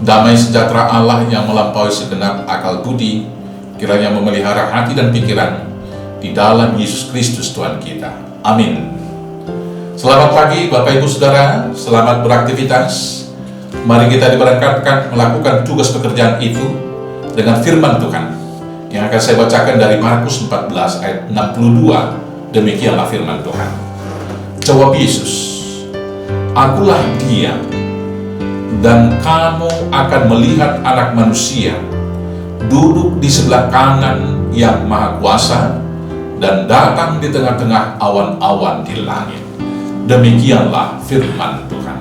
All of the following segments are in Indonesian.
Damai sejahtera Allah yang melampaui segenap akal budi, kiranya memelihara hati dan pikiran di dalam Yesus Kristus Tuhan kita. Amin. Selamat pagi Bapak Ibu Saudara, selamat beraktivitas. Mari kita diberangkatkan melakukan tugas pekerjaan itu dengan firman Tuhan yang akan saya bacakan dari Markus 14 ayat 62. Demikianlah firman Tuhan. Jawab Yesus, "Akulah Dia, dan kamu akan melihat Anak Manusia duduk di sebelah kanan Yang Maha Kuasa dan datang di tengah-tengah awan-awan di langit." Demikianlah firman Tuhan.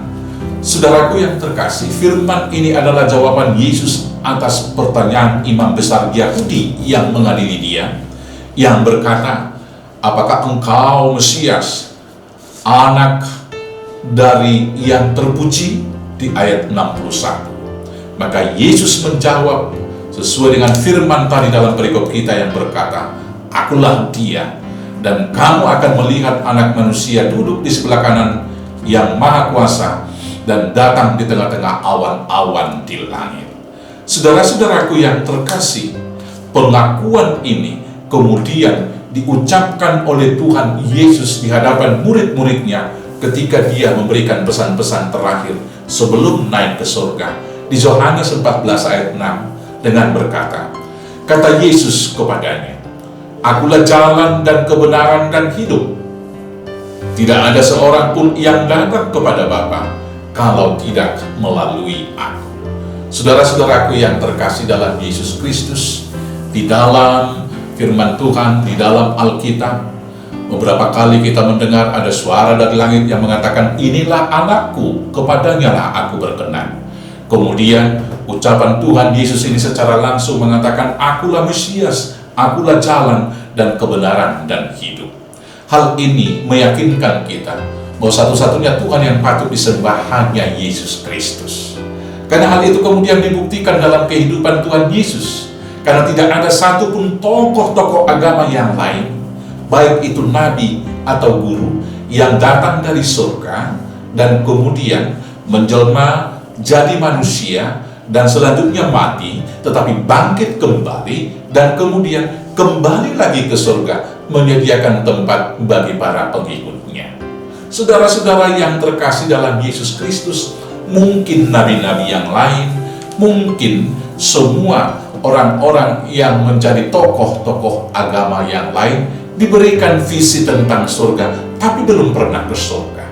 Saudaraku yang terkasih, firman ini adalah jawaban Yesus atas pertanyaan imam besar Yahudi yang mengadili Dia, yang berkata, "Apakah engkau Mesias, anak dari yang terpuji?" Di ayat 61. Maka Yesus menjawab sesuai dengan firman tadi dalam perikop kita yang berkata, "Akulah Dia, dan kamu akan melihat Anak Manusia duduk di sebelah kanan Yang Maha Kuasa dan datang di tengah-tengah awan-awan di langit." Saudara-saudaraku yang terkasih, pengakuan ini kemudian diucapkan oleh Tuhan Yesus di hadapan murid-muridnya ketika Dia memberikan pesan-pesan terakhir sebelum naik ke surga. Di Yohanes 14 ayat 6 dengan berkata, kata Yesus kepadanya, "Akulah jalan dan kebenaran dan hidup. Tidak ada seorang pun yang datang kepada Bapa kalau tidak melalui Aku." Saudara-saudaraku yang terkasih dalam Yesus Kristus, di dalam firman Tuhan, di dalam Alkitab, beberapa kali kita mendengar ada suara dari langit yang mengatakan, "Inilah anakku, kepadanya lah aku berkenan." Kemudian ucapan Tuhan Yesus ini secara langsung mengatakan, "Akulah Mesias, akulah jalan dan kebenaran dan hidup." Hal ini meyakinkan kita bahwa satu-satunya Tuhan yang patut disembah hanya Yesus Kristus. Karena hal itu kemudian dibuktikan dalam kehidupan Tuhan Yesus. Karena tidak ada satupun tokoh-tokoh agama yang lain, baik itu nabi atau guru, yang datang dari surga dan kemudian menjelma jadi manusia dan selanjutnya mati, tetapi bangkit kembali dan kemudian kembali lagi ke surga menyediakan tempat bagi para pengikutnya. Saudara-saudara yang terkasih dalam Yesus Kristus, mungkin nabi-nabi yang lain, mungkin semua orang-orang yang menjadi tokoh-tokoh agama yang lain diberikan visi tentang surga, tapi belum pernah ke surga.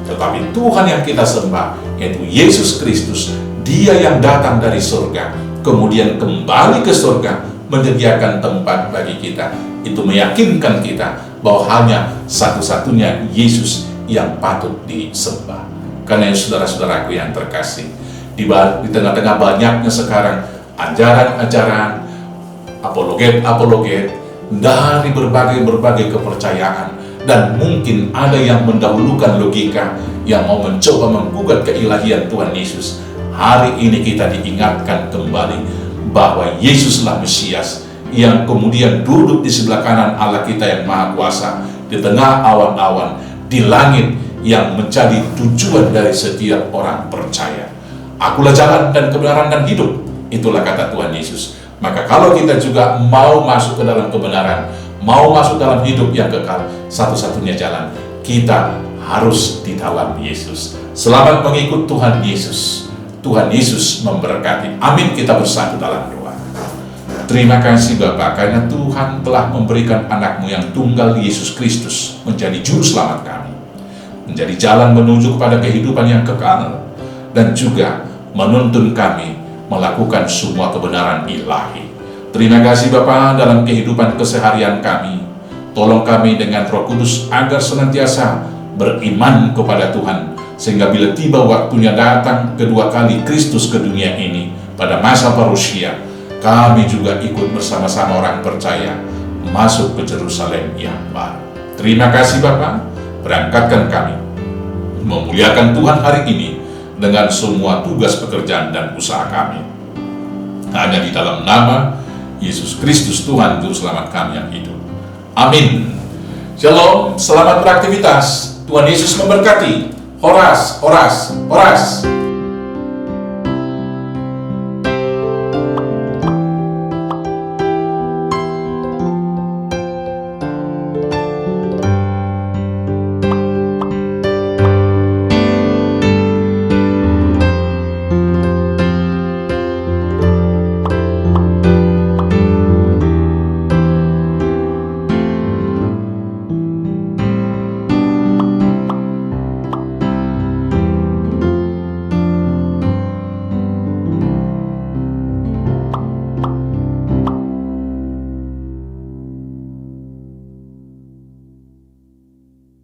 Tetapi Tuhan yang kita sembah, yaitu Yesus Kristus, Dia yang datang dari surga, kemudian kembali ke surga, menyediakan tempat bagi kita. Itu meyakinkan kita bahwa hanya satu-satunya Yesus yang patut disembah. Karena saudara-saudaraku yang terkasih, di tengah-tengah banyaknya sekarang ajaran-ajaran, apologet-apologet dari berbagai kepercayaan, dan mungkin ada yang mendahulukan logika yang mau mencoba menggugat keilahian Tuhan Yesus. Hari ini kita diingatkan kembali bahwa Yesuslah Mesias yang kemudian duduk di sebelah kanan Allah kita yang Maha Kuasa di tengah awan-awan di langit, yang menjadi tujuan dari setiap orang percaya. "Akulah jalan dan kebenaran dan hidup." Itulah kata Tuhan Yesus. Maka kalau kita juga mau masuk ke dalam kebenaran, mau masuk dalam hidup yang kekal, satu-satunya jalan, kita harus di dalam Yesus. Selamat mengikut Tuhan Yesus. Tuhan Yesus memberkati. Amin. Kita bersatu dalam doa. Terima kasih Bapa, karena Tuhan telah memberikan anak-Mu yang tunggal, Yesus Kristus, menjadi juru selamat kami, menjadi jalan menuju kepada kehidupan yang kekal, dan juga menuntun kami melakukan semua kebenaran ilahi. Terima kasih Bapa, dalam kehidupan keseharian kami, tolong kami dengan Roh Kudus agar senantiasa beriman kepada Tuhan, sehingga bila tiba waktunya datang kedua kali Kristus ke dunia ini pada masa parusia, kami juga ikut bersama-sama orang percaya masuk ke Yerusalem yang baru. Terima kasih Bapa, berangkatkan kami memuliakan Tuhan hari ini dengan semua tugas pekerjaan dan usaha kami. Hanya di dalam nama Yesus Kristus Tuhan Juru Selamat kami yang hidup. Amin. Shalom, selamat beraktivitas. Tuhan Yesus memberkati. Horas, horas, horas.